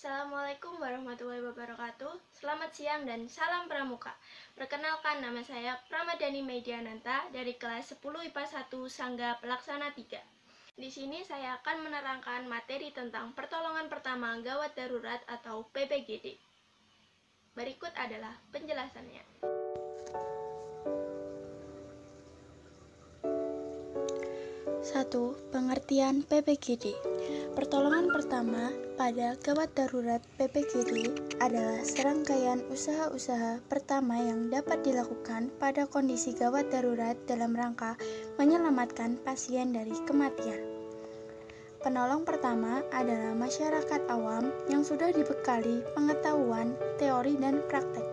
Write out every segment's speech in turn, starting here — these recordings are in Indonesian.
Assalamualaikum warahmatullahi wabarakatuh. Selamat siang dan salam pramuka. Perkenalkan, nama saya Pramadani Mediananta dari kelas 10 IPA 1 Sangga Pelaksana 3. Di sini saya akan menerangkan materi tentang pertolongan pertama gawat darurat atau PPGD. Berikut adalah penjelasannya. 1. Pengertian PPGD. Pertolongan pertama pada gawat darurat PPGD adalah serangkaian usaha-usaha pertama yang dapat dilakukan pada kondisi gawat darurat dalam rangka menyelamatkan pasien dari kematian. Penolong pertama adalah masyarakat awam yang sudah dibekali pengetahuan, teori, dan praktek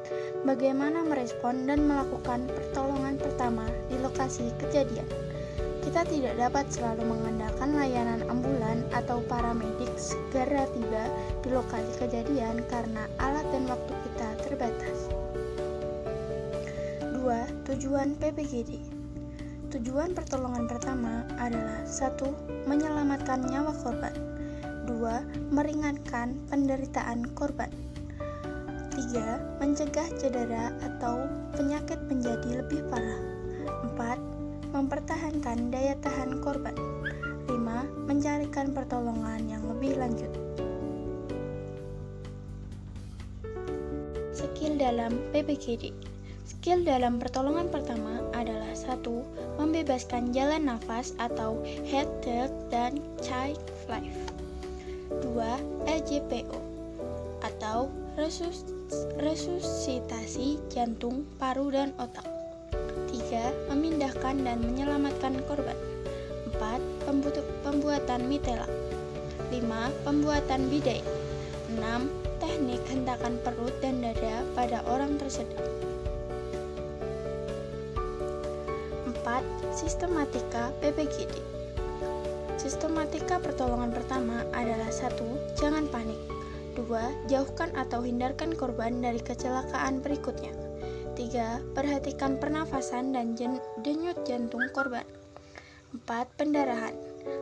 bagaimana merespon dan melakukan pertolongan pertama di lokasi kejadian. Kita tidak dapat selalu mengandalkan layanan ambulan atau paramedik segera tiba di lokasi kejadian karena alat dan waktu kita terbatas. 2. Tujuan PPGD. Tujuan pertolongan pertama adalah 1. Menyelamatkan nyawa korban. 2. Meringankan penderitaan korban. 3. Mencegah cedera atau penyakit menjadi lebih parah. 4. Mempertahankan daya tahan korban. 5. Mencarikan pertolongan yang lebih lanjut. Skill dalam PPGD. Skill dalam pertolongan pertama adalah 1. Membebaskan jalan nafas atau head, third, dan chest life. 2. RJPO atau resusitasi jantung, paru, dan otak. 3. Memindahkan dan menyelamatkan korban. 4. Pembuatan mitela. 5. Pembuatan bidet. 6. Teknik hentakan perut dan dada pada orang tersedak. 4. Sistematika PPGD. Sistematika pertolongan pertama adalah 1. Jangan panik. 2. Jauhkan atau hindarkan korban dari kecelakaan berikutnya. 3. Perhatikan pernafasan dan denyut jantung korban. 4. Pendarahan.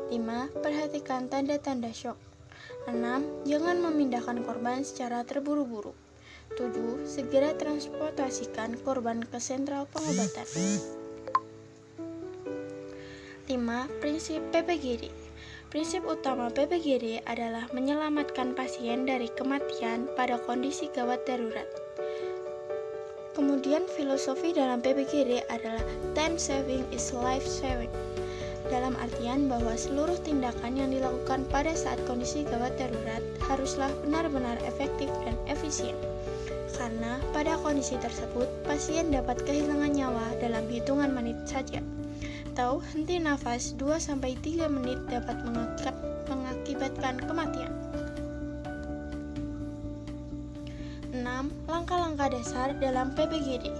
5. Perhatikan tanda-tanda syok. 6. Jangan memindahkan korban secara terburu-buru. 7. Segera transportasikan korban ke sentral pengobatan. 5. Prinsip PPGD. Prinsip utama PPGD adalah menyelamatkan pasien dari kematian pada kondisi gawat darurat. Kemudian filosofi dalam PPGD adalah time saving is life saving, dalam artian bahwa seluruh tindakan yang dilakukan pada saat kondisi gawat darurat haruslah benar-benar efektif dan efisien, karena pada kondisi tersebut pasien dapat kehilangan nyawa dalam hitungan menit saja, atau henti nafas 2-3 menit dapat mengakibatkan kematian. 6. Langkah-langkah dasar dalam PPGD.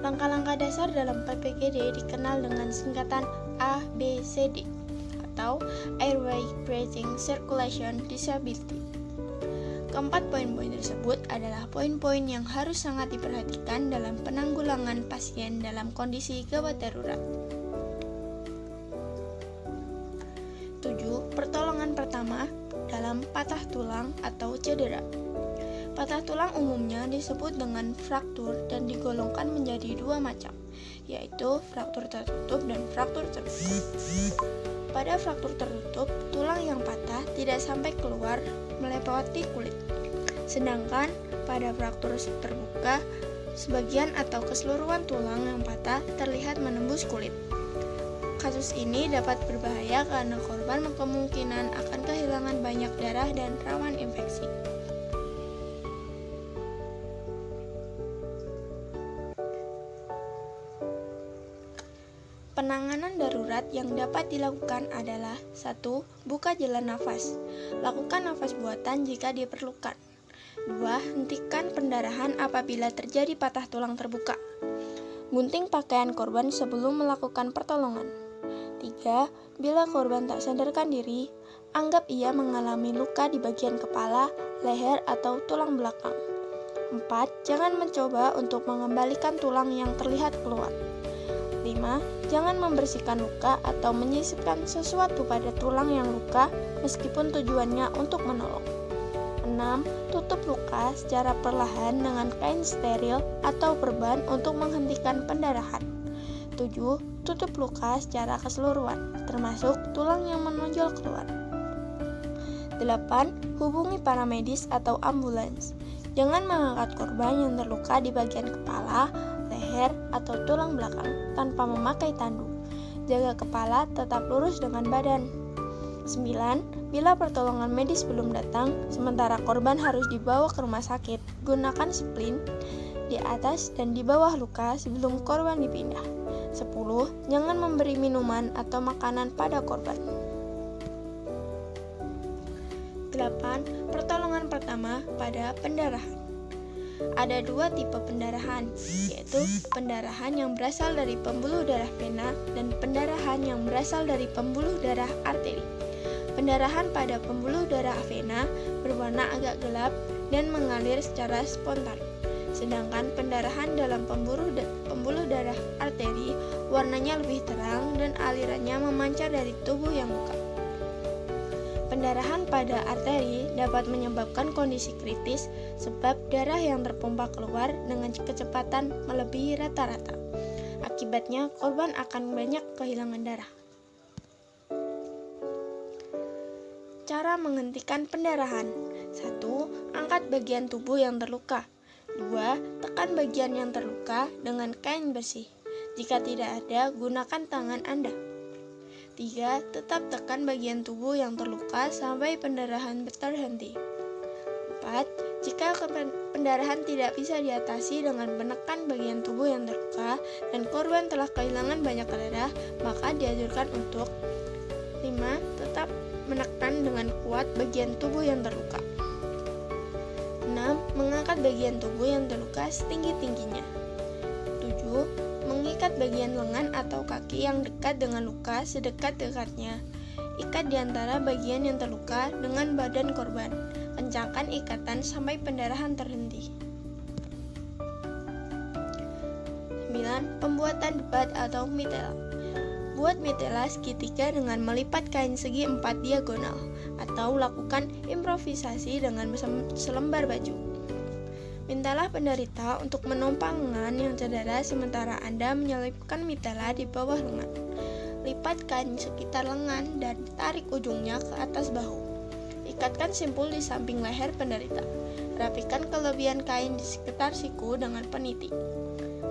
Langkah-langkah dasar dalam PPGD dikenal dengan singkatan ABCD atau Airway, Breathing, Circulation, Disability. Keempat poin-poin tersebut adalah poin-poin yang harus sangat diperhatikan dalam penanggulangan pasien dalam kondisi gawat darurat. 7. Pertolongan pertama dalam patah tulang atau cedera. Patah tulang umumnya disebut dengan fraktur dan digolongkan menjadi dua macam, yaitu fraktur tertutup dan fraktur terbuka. Pada fraktur tertutup, tulang yang patah tidak sampai keluar melewati kulit. Sedangkan pada fraktur terbuka, sebagian atau keseluruhan tulang yang patah terlihat menembus kulit. Kasus ini dapat berbahaya karena korban kemungkinan akan kehilangan banyak darah dan rawan infeksi. Penanganan darurat yang dapat dilakukan adalah 1. Buka jalan nafas. Lakukan nafas buatan jika diperlukan. 2. Hentikan pendarahan apabila terjadi patah tulang terbuka. Gunting pakaian korban sebelum melakukan pertolongan. 3. Bila korban tak sadarkan diri, anggap ia mengalami luka di bagian kepala, leher, atau tulang belakang. 4. Jangan mencoba untuk mengembalikan tulang yang terlihat keluar. 5. Jangan membersihkan luka atau menyisipkan sesuatu pada tulang yang luka meskipun tujuannya untuk menolong. 6. Tutup luka secara perlahan dengan kain steril atau perban untuk menghentikan pendarahan. 7. Tutup luka secara keseluruhan, termasuk tulang yang menonjol keluar. 8. Hubungi paramedis atau ambulans. Jangan mengangkat korban yang terluka di bagian kepala, leher, atau tulang belakang tanpa memakai tandu. Jaga kepala tetap lurus dengan badan. 9. Bila pertolongan medis belum datang, sementara korban harus dibawa ke rumah sakit, gunakan splint di atas dan di bawah luka sebelum korban dipindah. 10. Jangan memberi minuman atau makanan pada korban. 8. Pertolongan pertama pada pendarahan. Ada dua tipe pendarahan, yaitu pendarahan yang berasal dari pembuluh darah vena dan pendarahan yang berasal dari pembuluh darah arteri. Pendarahan pada pembuluh darah vena berwarna agak gelap dan mengalir secara spontan. Sedangkan pendarahan dalam pembuluh darah arteri warnanya lebih terang dan alirannya memancar dari tubuh yang luka. Pendarahan pada arteri dapat menyebabkan kondisi kritis sebab darah yang terpompa keluar dengan kecepatan melebihi rata-rata. Akibatnya, korban akan banyak kehilangan darah. Cara menghentikan pendarahan. 1. Angkat bagian tubuh yang terluka. 2. Tekan bagian yang terluka dengan kain bersih. Jika tidak ada, gunakan tangan Anda. 3. Tetap tekan bagian tubuh yang terluka sampai pendarahan terhenti. 4. Jika pendarahan tidak bisa diatasi dengan menekan bagian tubuh yang terluka dan korban telah kehilangan banyak darah, maka dianjurkan untuk 5. Tetap menekan dengan kuat bagian tubuh yang terluka. 6. Mengangkat bagian tubuh yang terluka setinggi-tingginya. 7. Mengikat bagian lengan atau kaki yang dekat dengan luka sedekat-dekatnya. Ikat di antara bagian yang terluka dengan badan korban. Kencangkan ikatan sampai pendarahan terhenti. 9. Pembuatan debat atau mitela. Buat mitela segitiga dengan melipat kain segi 4 diagonal, atau lakukan improvisasi dengan selembar baju. Mintalah penderita untuk menumpang lengan yang cedera sementara Anda menyelipkan mitela di bawah lengan. Lipat kain sekitar lengan dan tarik ujungnya ke atas bahu. Ikatkan simpul di samping leher penderita. Rapikan kelebihan kain di sekitar siku dengan peniti.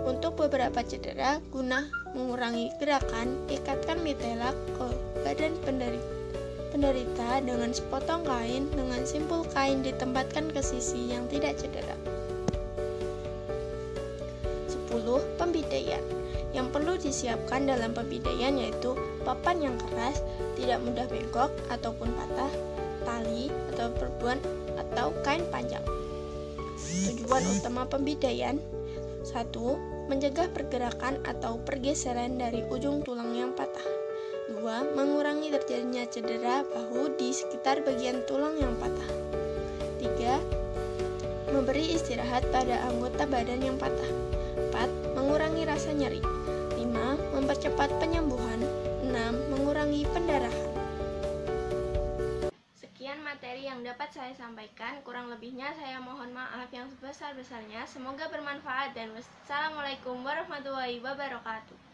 Untuk beberapa cedera, guna mengurangi gerakan, ikatkan mitela ke badan penderita dengan sepotong kain dengan simpul kain ditempatkan ke sisi yang tidak cedera. 10. Pembidaian. Yang perlu disiapkan dalam pembidaian yaitu papan yang keras, tidak mudah bengkok ataupun patah, tali atau perban atau kain panjang. Tujuan utama pembidaian: 1. Mencegah pergerakan atau pergeseran dari ujung tulang yang patah. 2. Mengurangi terjadinya cedera bahu di sekitar bagian tulang yang patah. 3. Memberi istirahat pada anggota badan yang patah. 4. Mengurangi rasa nyeri. 5. Mempercepat penyembuhan. 6. Mengurangi pendarahan. Sekian materi yang dapat saya sampaikan, kurang lebihnya saya mohon maaf yang sebesar-besarnya. Semoga bermanfaat dan wassalamualaikum warahmatullahi wabarakatuh.